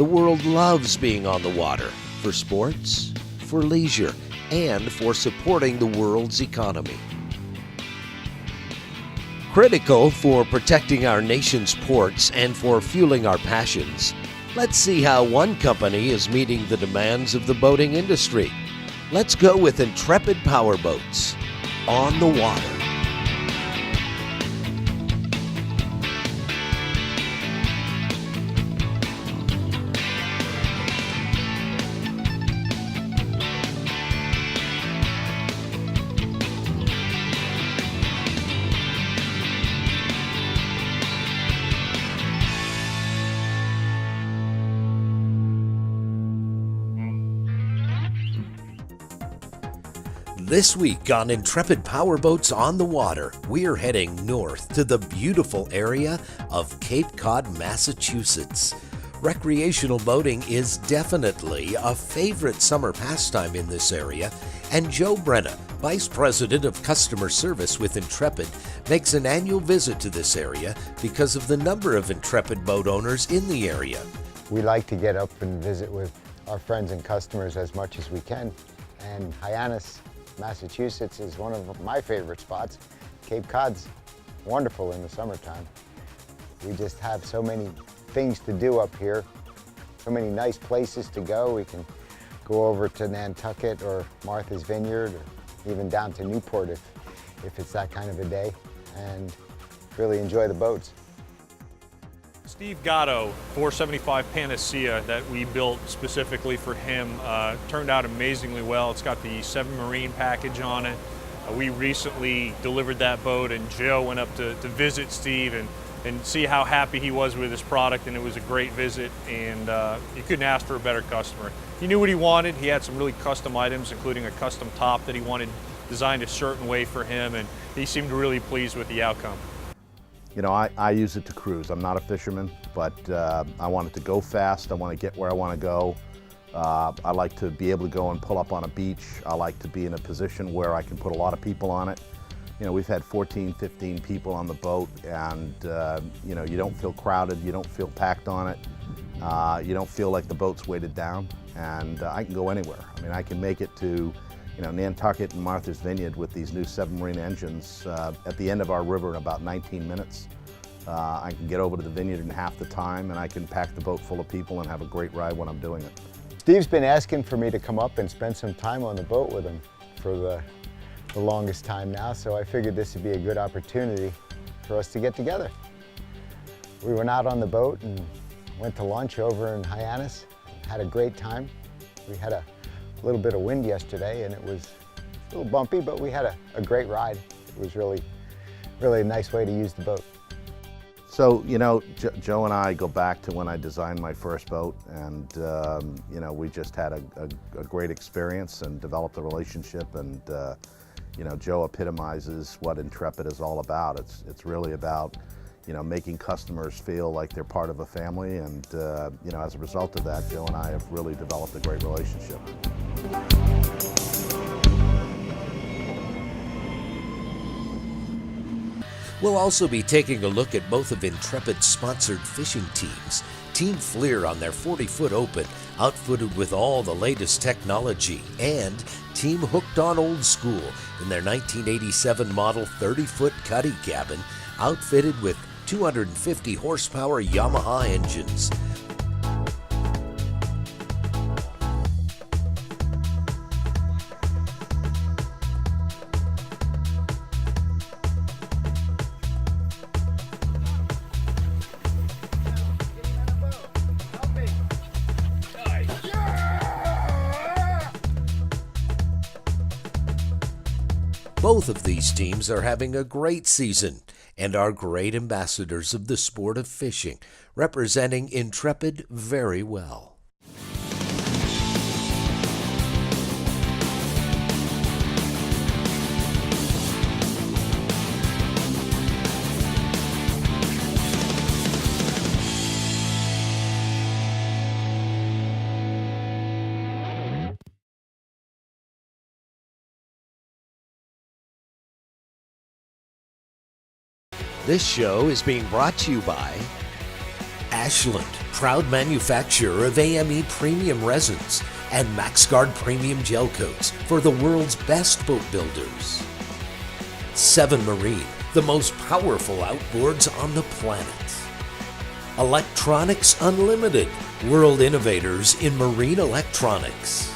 The world loves being on the water for sports, for leisure, and for supporting the world's economy. Critical for protecting our nation's ports and for fueling our passions, let's see how one company is meeting the demands of the boating industry. Let's go with Intrepid Powerboats, on the water. This week on Intrepid Powerboats on the Water, we're heading north to the beautiful area of Cape Cod, Massachusetts. Recreational boating is definitely a favorite summer pastime in this area, and Joe Brenna, Vice President of Customer Service with Intrepid, makes an annual visit to this area because of the number of Intrepid boat owners in the area. We like to get up and visit with our friends and customers as much as we can, and Hyannis, Massachusetts is one of my favorite spots. Cape Cod's wonderful in the summertime. We just have so many things to do up here, so many nice places to go. We can go over to Nantucket or Martha's Vineyard or even down to Newport if it's that kind of a day, and really enjoy the boats. Steve Gatto, 475 Panacea that we built specifically for him, turned out amazingly well. It's got the 7 Marine package on it. We recently delivered that boat, and Joe went up to visit Steve and see how happy he was with his product, and it was a great visit, and you couldn't ask for a better customer. He knew what he wanted. He had some really custom items, including a custom top that he wanted designed a certain way for him, and he seemed really pleased with the outcome. You know, I use it to cruise. I'm not a fisherman, but I want it to go fast. I want to get where I want to go. I like to be able to go and pull up on a beach. I like to be in a position where I can put a lot of people on it. You know, we've had 14, 15 people on the boat, and you know, you don't feel crowded, you don't feel packed on it, you don't feel like the boat's weighted down, and I can go anywhere. I mean, I can make it to Nantucket and Martha's Vineyard with these new 7 Marine engines at the end of our river in about 19 minutes. I can get over to the vineyard in half the time, and I can pack the boat full of people and have a great ride when I'm doing it. Steve's been asking for me to come up and spend some time on the boat with him for the longest time now, so I figured this would be a good opportunity for us to get together. We went out on the boat and went to lunch over in Hyannis, had a great time. We had a little bit of wind yesterday, and it was a little bumpy, but we had a great ride. It was really a nice way to use the boat. So, you know, Joe and I go back to when I designed my first boat, and you know, we just had a great experience and developed a relationship, and you know, Joe epitomizes what Intrepid is all about. It's really about, you know, making customers feel like they're part of a family, and you know, as a result of that, Joe and I have really developed a great relationship. We'll also be taking a look at both of Intrepid's sponsored fishing teams. Team Fleer on their 40-foot open, outfitted with all the latest technology, and Team Hooked on Old School in their 1987 model 30-foot cuddy cabin, outfitted with 250 horsepower Yamaha engines. Both of these teams are having a great season and are great ambassadors of the sport of fishing, representing Intrepid very well. This show is being brought to you by Ashland, proud manufacturer of AME premium resins and MaxGuard premium gel coats for the world's best boat builders. 7 Marine, the most powerful outboards on the planet. Electronics Unlimited, world innovators in marine electronics.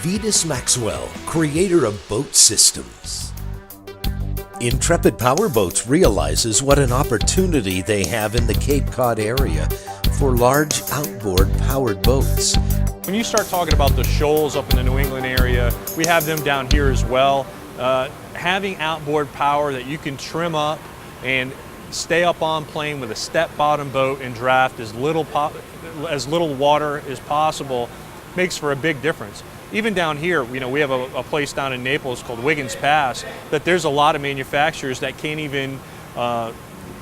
Vetus Maxwell, creator of boat systems. Intrepid Powerboats realizes what an opportunity they have in the Cape Cod area for large outboard powered boats. When you start talking about the shoals up in the New England area, we have them down here as well. Having outboard power that you can trim up and stay up on plane with a step bottom boat and draft as little water as possible makes for a big difference. Even down here, we have a place down in Naples called Wiggins Pass that there's a lot of manufacturers that can't even,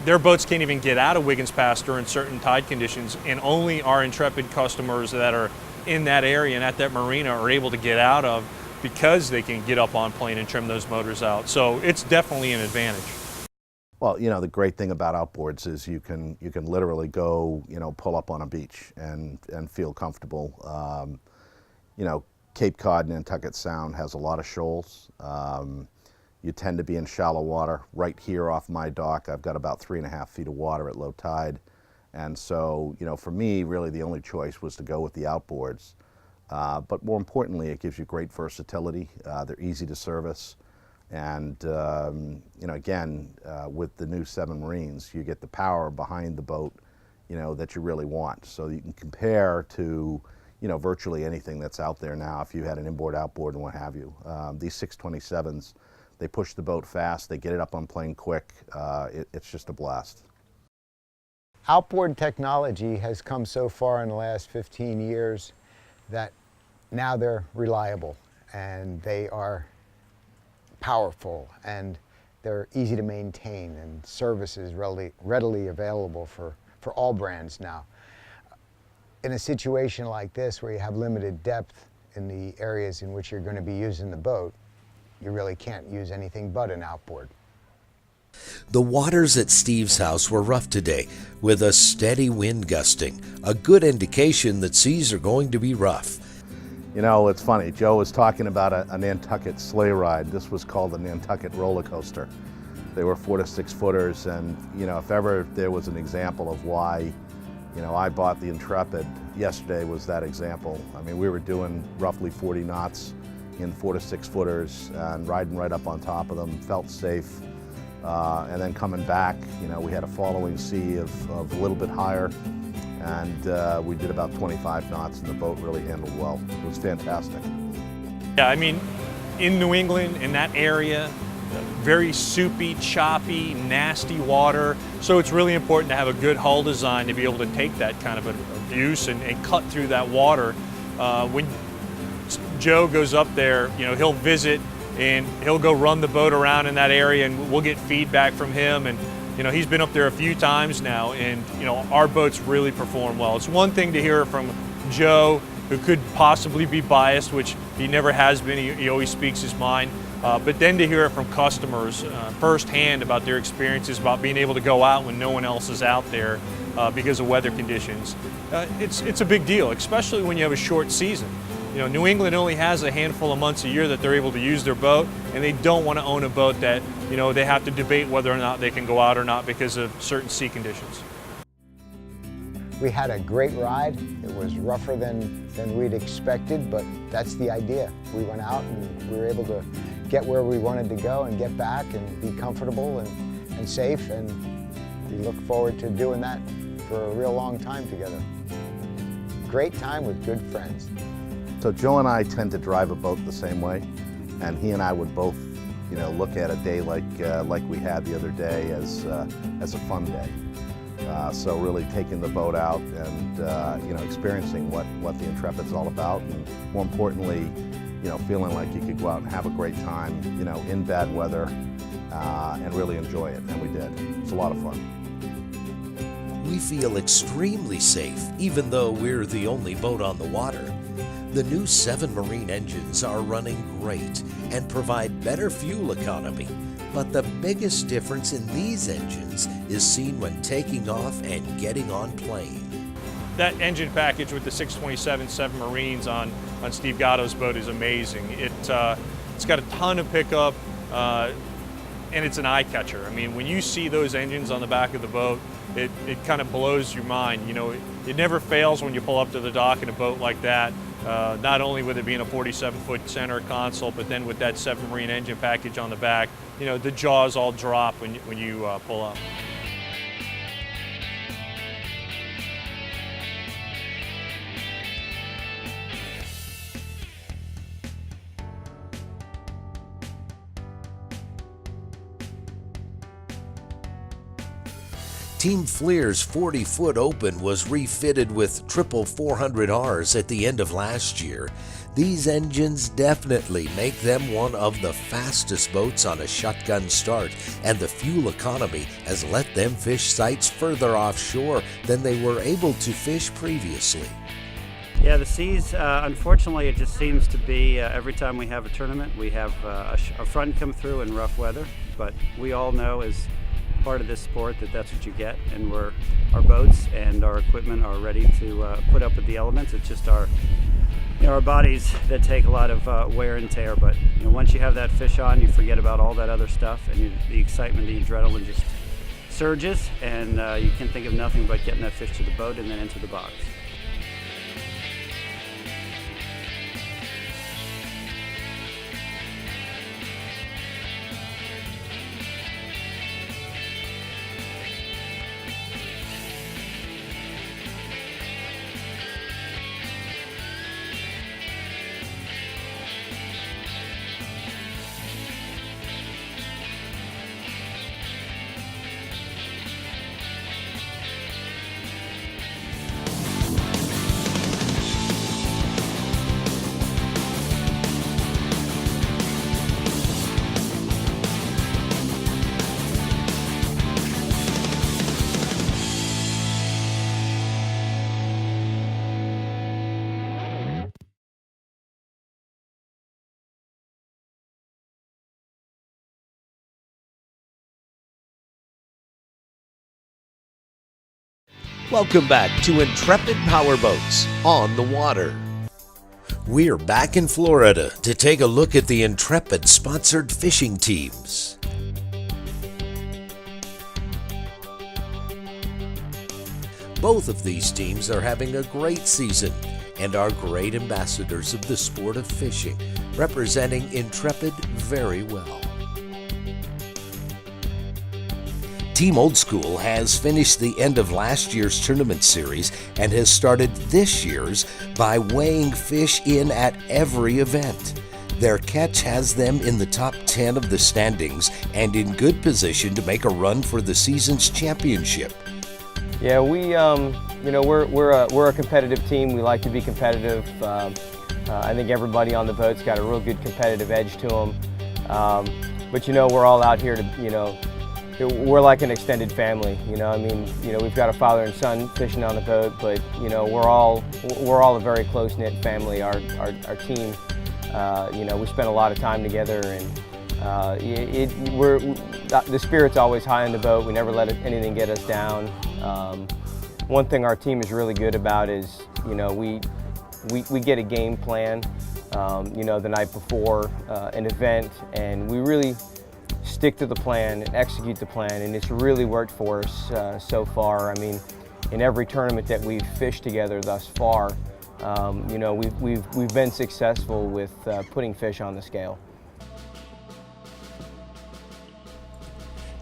their boats can't even get out of Wiggins Pass during certain tide conditions, and only our Intrepid customers that are in that area and at that marina are able to get out of because they can get up on plane and trim those motors out. So it's definitely an advantage. Well, the great thing about outboards is you can literally go, pull up on a beach and feel comfortable. Cape Cod, Nantucket Sound has a lot of shoals. You tend to be in shallow water. Right here off my dock, I've got about 3.5 feet of water at low tide. And so, for me, really the only choice was to go with the outboards. But more importantly, it gives you great versatility. They're easy to service. And, again, with the new 7 Marines, you get the power behind the boat, that you really want. So you can compare to, virtually anything that's out there now if you had an inboard, outboard, and what have you. These 627s, they push the boat fast, they get it up on plane quick. It's just a blast. Outboard technology has come so far in the last 15 years that now they're reliable and they are powerful and they're easy to maintain, and service is readily available for all brands now. In a situation like this where you have limited depth in the areas in which you're going to be using the boat, you really can't use anything but an outboard. The waters at Steve's house were rough today, with a steady wind gusting, a good indication that seas are going to be rough. It's funny, Joe was talking about a Nantucket sleigh ride. This was called the Nantucket roller coaster. They were 4 to 6 footers, and if ever there was an example of why I bought the Intrepid, yesterday was that example. I mean, we were doing roughly 40 knots in 4 to 6 footers and riding right up on top of them, felt safe. And then coming back, we had a following sea of a little bit higher, and we did about 25 knots, and the boat really handled well. It was fantastic. Yeah, I mean, in New England, in that area, very soupy, choppy, nasty water. So it's really important to have a good hull design to be able to take that kind of abuse and cut through that water. When Joe goes up there, he'll visit and he'll go run the boat around in that area, and we'll get feedback from him. And he's been up there a few times now, and our boats really perform well. It's one thing to hear from Joe, who could possibly be biased, which he never has been. He always speaks his mind. But then to hear it from customers firsthand about their experiences, about being able to go out when no one else is out there because of weather conditions, it's a big deal, especially when you have a short season. New England only has a handful of months a year that they're able to use their boat, and they don't want to own a boat that they have to debate whether or not they can go out or not because of certain sea conditions. We had a great ride. It was rougher than we'd expected, but that's the idea. We went out and we were able to get where we wanted to go and get back and be comfortable and safe, and we look forward to doing that for a real long time together. Great time with good friends. So Joe and I tend to drive a boat the same way, and he and I would both, look at a day like we had the other day as a fun day. So really taking the boat out and experiencing what the Intrepid's all about, and more importantly, feeling like you could go out and have a great time, in bad weather, and really enjoy it, and we did. It's a lot of fun. We feel extremely safe, even though we're the only boat on the water. The new 7 Marine engines are running great and provide better fuel economy. But the biggest difference in these engines is seen when taking off and getting on plane. That engine package with the 627 Seven Marines on Steve Gatto's boat is amazing. It's got a ton of pickup, and it's an eye catcher. I mean, when you see those engines on the back of the boat, it kind of blows your mind. You know, it never fails when you pull up to the dock in a boat like that. Not only with it being a 47-foot center console, but then with that Seven Marine engine package on the back, you know, the jaws all drop when you pull up. Team Fleer's 40-foot open was refitted with triple 400Rs at the end of last year. These engines definitely make them one of the fastest boats on a shotgun start, and the fuel economy has let them fish sites further offshore than they were able to fish previously. Yeah, the seas, unfortunately, it just seems to be every time we have a tournament, we have a front come through in rough weather, but we all know as part of this sport that's what you get, and our boats and our equipment are ready to put up with the elements. It's just our bodies that take a lot of wear and tear, but once you have that fish on, you forget about all that other stuff, and the excitement, the adrenaline just surges, and you can think of nothing but getting that fish to the boat and then into the box. Welcome back to Intrepid Powerboats on the water. We're back in Florida to take a look at the Intrepid sponsored fishing teams. Both of these teams are having a great season and are great ambassadors of the sport of fishing, representing Intrepid very well. Team Old School has finished the end of last year's tournament series and has started this year's by weighing fish in at every event. Their catch has them in the top 10 of the standings and in good position to make a run for the season's championship. Yeah, we're a competitive team. We like to be competitive. I think everybody on the boat's got a real good competitive edge to them. But we're all out here to we're like an extended family. We've got a father and son fishing on the boat, but we're all a very close-knit family. Our team, we spend a lot of time together, and the spirit's always high on the boat. We never let anything get us down. One thing our team is really good about is we get a game plan the night before an event, and we really stick to the plan and execute the plan, and it's really worked for us so far. I mean, in every tournament that we've fished together thus far, we've been successful with putting fish on the scale.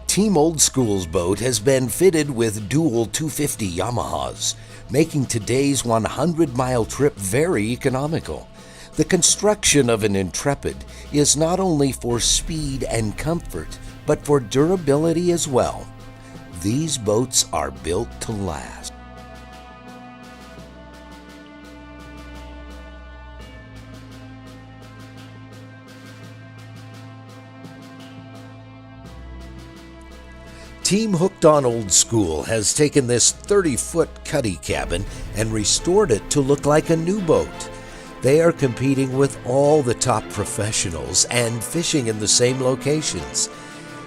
Team Old School's boat has been fitted with dual 250 Yamahas, making today's 100-mile trip very economical. The construction of an Intrepid is not only for speed and comfort, but for durability as well. These boats are built to last. Team Hooked on Old School has taken this 30-foot cuddy cabin and restored it to look like a new boat. They are competing with all the top professionals and fishing in the same locations.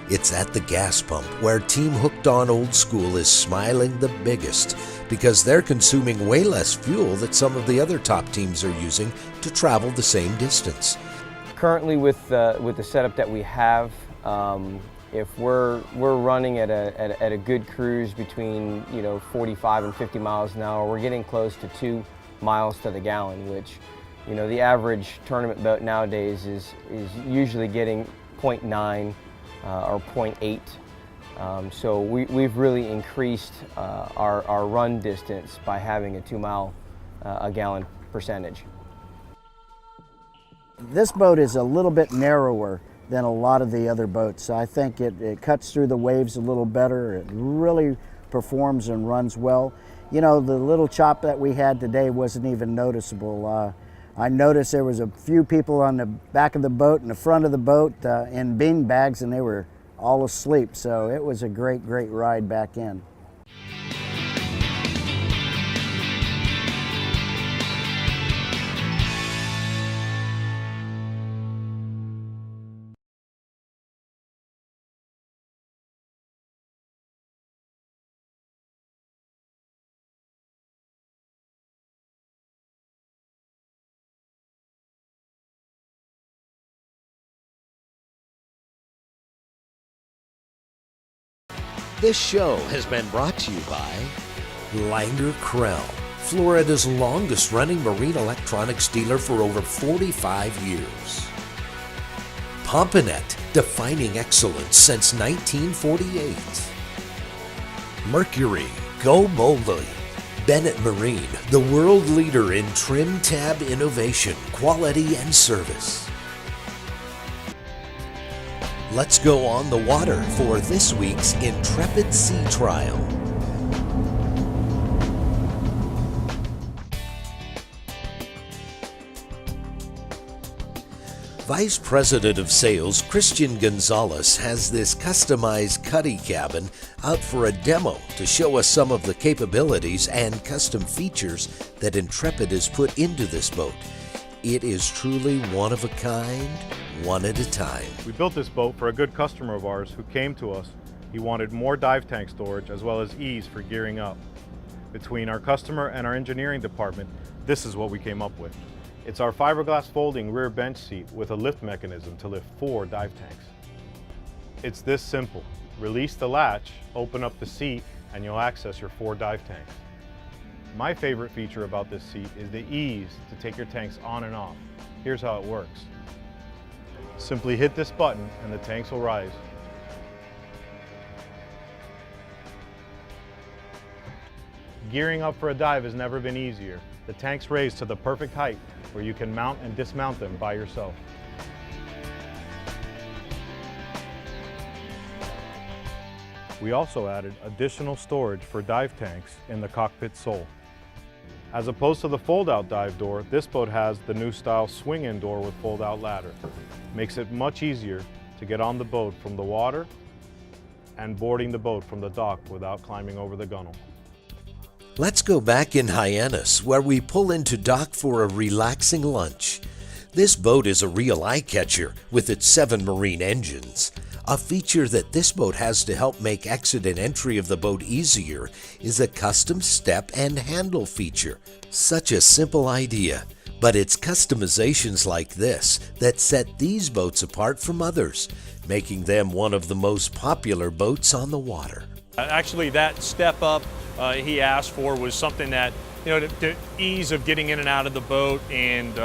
It's at the gas pump where Team Hooked on Old School is smiling the biggest because they're consuming way less fuel that some of the other top teams are using to travel the same distance. Currently, with the setup that we have, if we're running at a good cruise between 45 and 50 miles an hour, we're getting close to 2 miles to the gallon, which the average tournament boat nowadays is usually getting 0.9 or 0.8. So we've really increased our run distance by having a 2 mile a gallon percentage. This boat is a little bit narrower than a lot of the other boats. So I think it cuts through the waves a little better. It really performs and runs well. The little chop that we had today wasn't even noticeable. I noticed there was a few people on the back of the boat and the front of the boat in bean bags, and they were all asleep. So it was a great ride back in. This show has been brought to you by Langer Krell, Florida's longest running marine electronics dealer for over 45 years. Pompanet, defining excellence since 1948. Mercury, go boldly. Bennett Marine, the world leader in trim tab innovation, quality, and service. Let's go on the water for this week's Intrepid Sea Trial. Vice President of Sales Christian Gonzalez has this customized cuddy cabin out for a demo to show us some of the capabilities and custom features that Intrepid has put into this boat. It is truly one of a kind, one at a time. We built this boat for a good customer of ours who came to us. He wanted more dive tank storage as well as ease for gearing up. Between our customer and our engineering department, this is what we came up with. It's our fiberglass folding rear bench seat with a lift mechanism to lift 4 dive tanks. It's this simple. Release the latch, open up the seat, and you'll access your 4 dive tanks. My favorite feature about this seat is the ease to take your tanks on and off. Here's how it works. Simply hit this button and the tanks will rise. Gearing up for a dive has never been easier. The tanks raise to the perfect height where you can mount and dismount them by yourself. We also added additional storage for dive tanks in the cockpit sole. As opposed to the fold-out dive door, this boat has the new style swing-in door with fold-out ladder. Makes it much easier to get on the boat from the water and boarding the boat from the dock without climbing over the gunnel. Let's go back in Hyannis, where we pull into dock for a relaxing lunch. This boat is a real eye-catcher with its 7 marine engines. A feature that this boat has to help make exit and entry of the boat easier is a custom step and handle feature. Such a simple idea, but it's customizations like this that set these boats apart from others, making them one of the most popular boats on the water. Actually, that step up he asked for was something that, the ease of getting in and out of the boat, and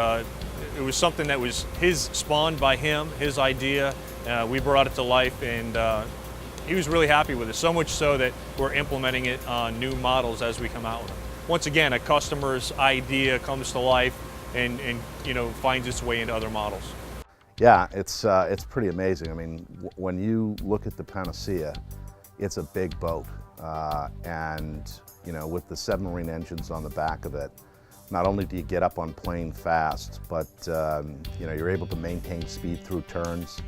it was something that was spawned by him, his idea. We brought it to life, and he was really happy with it, so much so that we're implementing it on new models as we come out with them. Once again, a customer's idea comes to life and finds its way into other models. Yeah, it's pretty amazing. I mean, when you look at the Panacea, it's a big boat, and with the 7 marine engines on the back of it, not only do you get up on plane fast, but you're able to maintain speed through turns.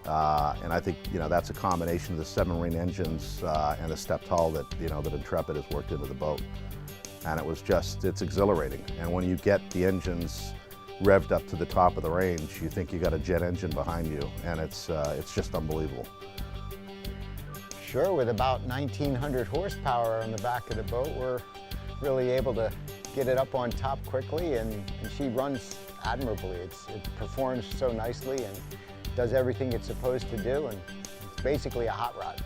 And I think that's a combination of the 7 marine engines and the step hull that that Intrepid has worked into the boat, and it's exhilarating. And when you get the engines revved up to the top of the range, you think you got a jet engine behind you, and it's just unbelievable. Sure, with about 1,900 horsepower on the back of the boat, we're really able to get it up on top quickly, and she runs admirably. It performs so nicely and does everything it's supposed to do, and it's basically a hot rod.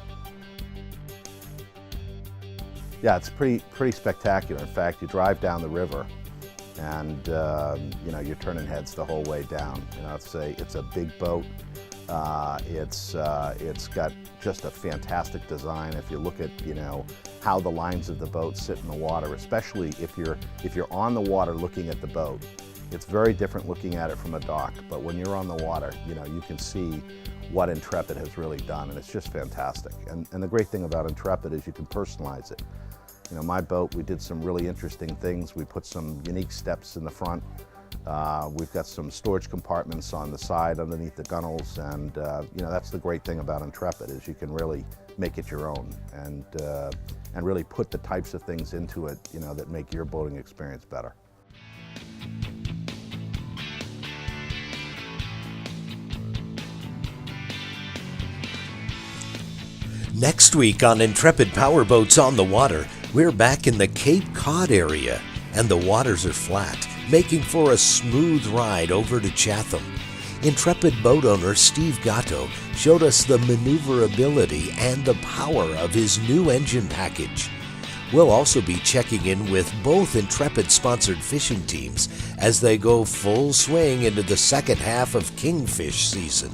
Yeah, it's pretty spectacular. In fact, you drive down the river and you know, you're turning heads the whole way down. You know, it's a big boat. It's got just a fantastic design. If you look at, you know, how the lines of the boat sit in the water, especially if you're on the water looking at the boat, it's very different looking at it from a dock. But when you're on the water, you know, you can see what Intrepid has really done, and it's just fantastic. And the great thing about Intrepid is you can personalize it. You know, my boat, we did some really interesting things. We put some unique steps in the front. We've got some storage compartments on the side underneath the gunnels, and you know, that's the great thing about Intrepid, is you can really make it your own and really put the types of things into it, you know, that make your boating experience better. Next week on Intrepid Powerboats on the Water, we're back in the Cape Cod area, and the waters are flat, making for a smooth ride over to Chatham. Intrepid boat owner Steve Gatto showed us the maneuverability and the power of his new engine package. We'll also be checking in with both Intrepid-sponsored fishing teams as they go full swing into the second half of kingfish season.